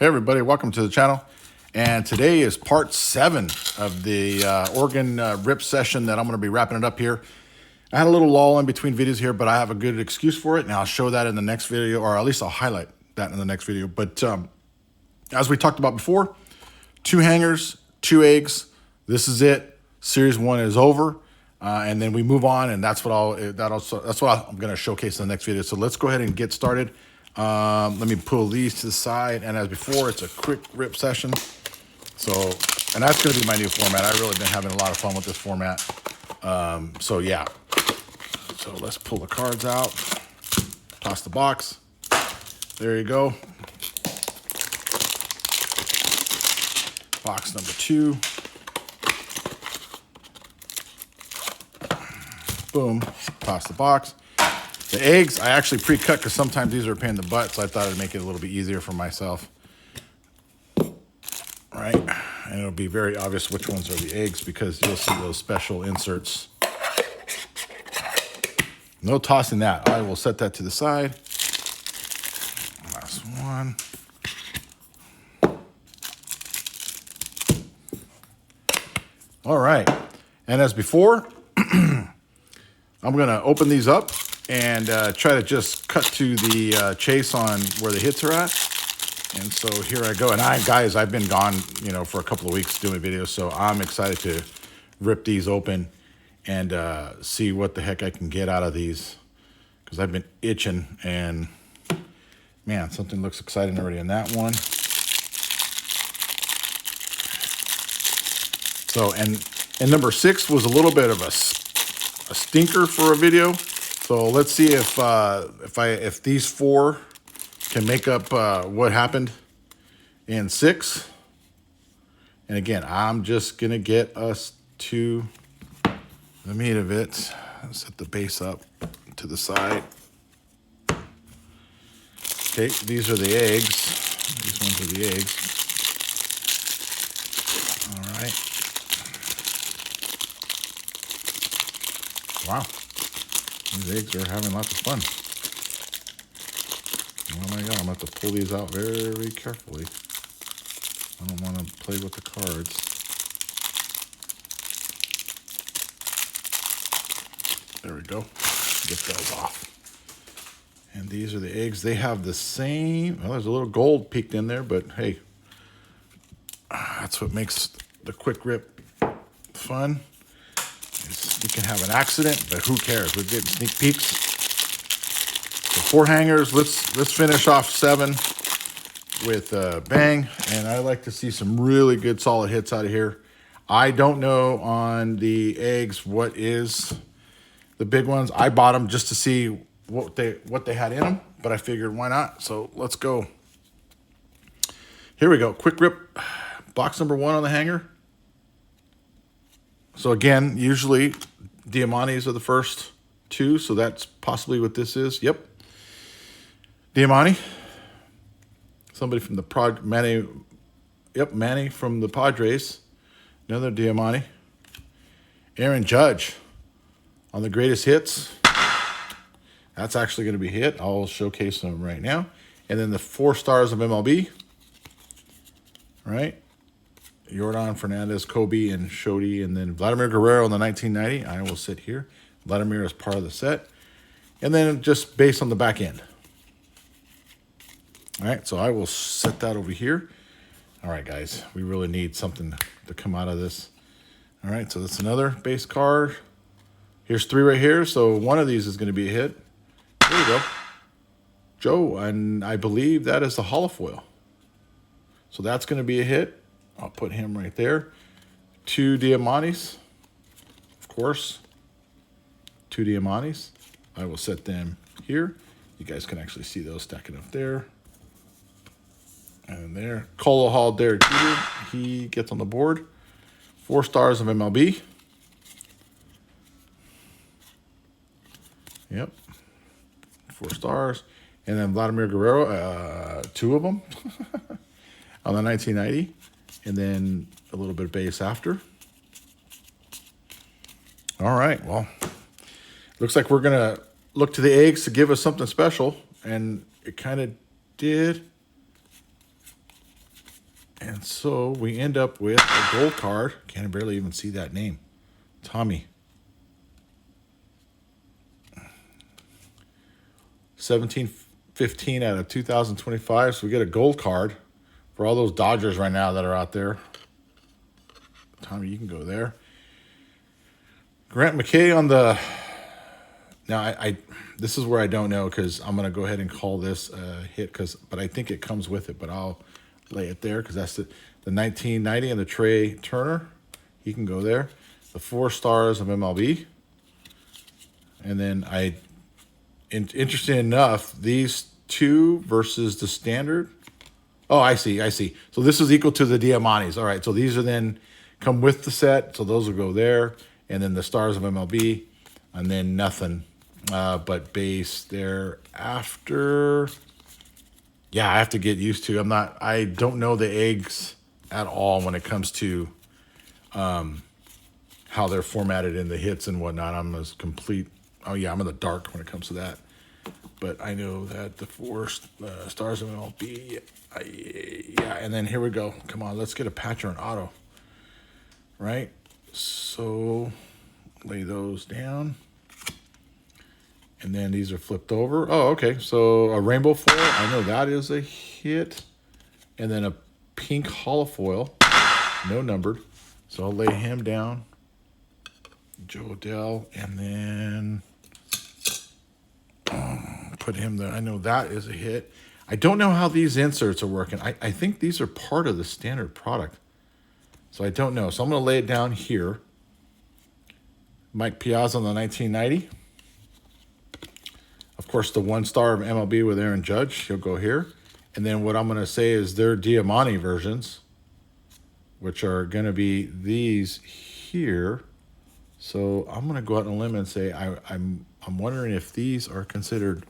Hey everybody, welcome to the channel. And today is part 7 of the organ rip session that I'm going to be wrapping it up here. I had a little lull in between videos here, but I have a good excuse for it, and I'll show that in the next video, or at least I'll highlight that in the next video. But as we talked about before, 2 hangers, 2 eggs. This is it. Series 1 is over, and then we move on, and that's what I'm going to showcase in the next video. So let's go ahead and get started. Let me pull these to the side, and as before, it's a quick rip session. So, and that's going to be my new format. I've really been having a lot of fun with this format. So yeah. So let's pull the cards out, toss the box. There you go. Box number 2. Boom, toss the box. The eggs, I actually pre-cut because sometimes these are a pain in the butt, so I thought it'd make it a little bit easier for myself. Right? And it'll be very obvious which ones are the eggs because you'll see those special inserts. No tossing that. I will set that to the side. Last one. All right. And as before, I'm going to open these up and try to just cut to the chase on where the hits are at. And so here I go. And guys, I've been gone, for a couple of weeks doing videos, so I'm excited to rip these open and see what the heck I can get out of these, because I've been itching. And man, something looks exciting already in that one. So, and number 6 was a little bit of a stinker for a video. So let's see if these 4 can make up what happened in 6. And again, I'm just gonna get us to the meat of it. Set the base up to the side. Okay, these are the eggs. These ones are the eggs. All right. Wow. These eggs are having lots of fun. Oh my God, I'm going to have to pull these out very carefully. I don't want to play with the cards. There we go. Get those off. And these are the eggs. They have the same, well, there's a little gold peeked in there, but hey, that's what makes the quick rip fun. You can have an accident, but who cares? We're getting sneak peeks. So 4 hangers. Let's finish off 7 with a bang. And I like to see some really good solid hits out of here. I don't know on the eggs what is the big ones. I bought them just to see what they had in them, but I figured why not? So let's go. Here we go. Quick rip. Box number 1 on the hanger. So again, usually Diamantes are the first 2, so that's possibly what this is. Yep. Diamante. Somebody from the Manny. Yep, Manny from the Padres. Another Diamante. Aaron Judge on the greatest hits. That's actually going to be hit. I'll showcase them right now. And then the 4 stars of MLB. Right. Yordan, Fernandez, Kobe, and Shody, and then Vladimir Guerrero in the 1990. I will sit here. Vladimir is part of the set. And then just base on the back end. All right, so I will set that over here. All right, guys, we really need something to come out of this. All right, so that's another base card. Here's 3 right here, so one of these is going to be a hit. There we go. Joe, and I believe that is the holofoil. So that's going to be a hit. I'll put him right there. 2 Diamantes, of course. 2 Diamantes. I will set them here. You guys can actually see those stacking up there. And there. Colo Hall Derek Jeter. He gets on the board. 4 stars of MLB. Yep. 4 stars. And then Vladimir Guerrero, 2 of them on the 1990. And then a little bit of base after. All right, well, looks like we're going to look to the eggs to give us something special. And it kind of did. And so we end up with a gold card. Can't barely even see that name. Tommy. 1715 out of 2025. So we get a gold card for all those Dodgers right now that are out there. Tommy, you can go there. Grant McKay on the... Now, I this is where I don't know because I'm going to go ahead and call this a hit, but I think it comes with it, but I'll lay it there because that's the 1990 and the Trey Turner. He can go there. The 4 stars of MLB. And then interesting enough, these 2 versus the standard. Oh, I see. So this is equal to the Diamantes. All right, so these are then come with the set. So those will go there. And then the stars of MLB. And then nothing but base thereafter. Yeah, I have to get used to. I don't know the eggs at all when it comes to how they're formatted in the hits and whatnot. I'm as complete. Oh yeah, I'm in the dark when it comes to that. But I know that the 4 stars of MLB. Yeah, and then here we go. Come on, let's get a patch or an auto. Right? So lay those down. And then these are flipped over. Oh, okay. So a rainbow foil. I know that is a hit. And then a pink holofoil. No numbered. So I'll lay him down. Jo Adell. And then put him there. I know that is a hit. I don't know how these inserts are working. I think these are part of the standard product. So I don't know. So I'm going to lay it down here. Mike Piazza on the 1990. Of course, the 1 star of MLB with Aaron Judge. He'll go here. And then what I'm going to say is their Diamante versions, which are going to be these here. So I'm going to go out on a limb and say I'm wondering if these are considered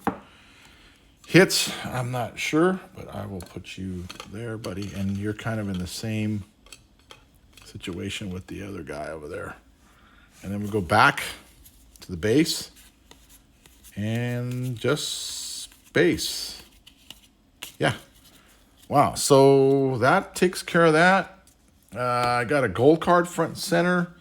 hits. I'm not sure, but I will put you there, buddy. And you're kind of in the same situation with the other guy over there. And then we go back to the base. And just space. Yeah. Wow. So that takes care of that. I got a gold card front and center.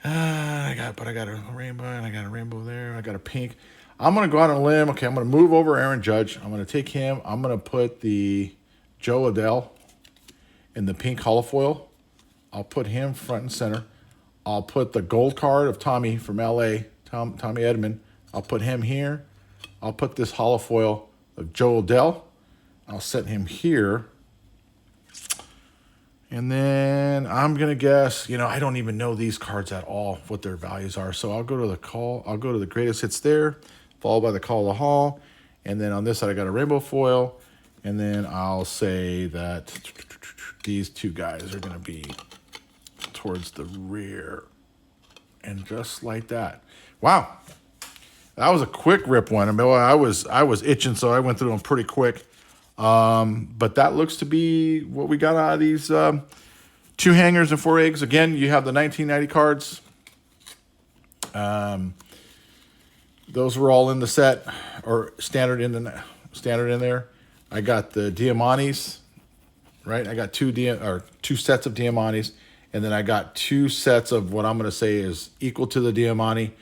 I got a rainbow, and I got a rainbow there. I got a pink. I'm going to go out on a limb. Okay, I'm going to move over Aaron Judge. I'm going to take him. I'm going to put the Jo Adell in the pink holofoil. I'll put him front and center. I'll put the gold card of Tommy from LA, Tommy Edman. I'll put him here. I'll put this holofoil of Jo Adell. I'll set him here. And then I'm going to guess, I don't even know these cards at all, what their values are. So I'll go to the call. I'll go to the greatest hits there, followed by the call of the hall. And then on this side, I got a rainbow foil. And then I'll say that these 2 guys are going to be towards the rear. And just like that. Wow. That was a quick rip one. I mean, I was itching, so I went through them pretty quick. But that looks to be what we got out of these 2 hangers and 4 eggs. Again, you have the 1990 cards. Those were all in the set or standard in there. I got the Diamantes, right? I got 2 sets of Diamantes, and then I got 2 sets of what I'm going to say is equal to the Diamante.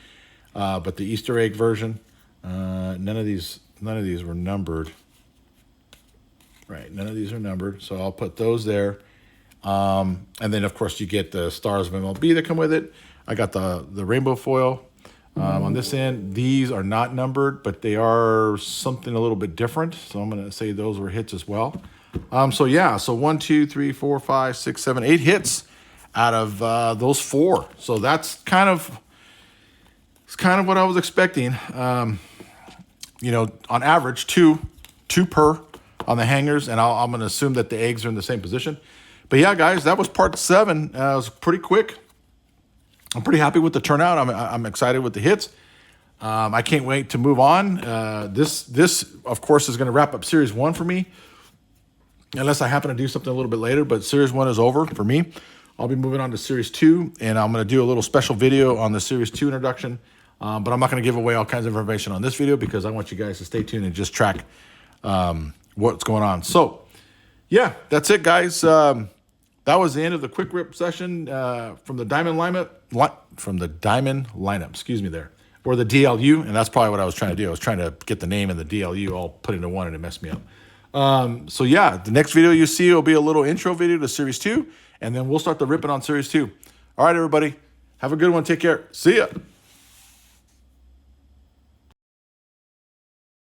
But the Easter egg version, none of these were numbered. Right, none of these are numbered, so I'll put those there. And then, of course, you get the stars of MLB that come with it. I got the rainbow foil on this end. These are not numbered, but they are something a little bit different. So I'm going to say those were hits as well. So 1, 2, 3, 4, 5, 6, 7, 8 hits out of those 4. So that's kind of what I was expecting. On average, two per on the hangers, and I'm going to assume that the eggs are in the same position. But yeah, guys, that was part 7. It was pretty quick. I'm pretty happy with the turnout. I'm excited with the hits. I can't wait to move on. This, of course, is going to wrap up Series 1 for me, unless I happen to do something a little bit later. But Series 1 is over for me. I'll be moving on to Series 2, and I'm going to do a little special video on the Series 2 introduction. But I'm not going to give away all kinds of information on this video because I want you guys to stay tuned and just track what's going on. So, yeah, that's it, guys. That was the end of the quick rip session from the Diamond lineup. Excuse me, there, or the DLU, and that's probably what I was trying to do. I was trying to get the name and the DLU all put into one, and it messed me up. So yeah, the next video you see will be a little intro video to Series 2, and then we'll start the ripping on Series 2. All right, everybody, have a good one. Take care. See ya.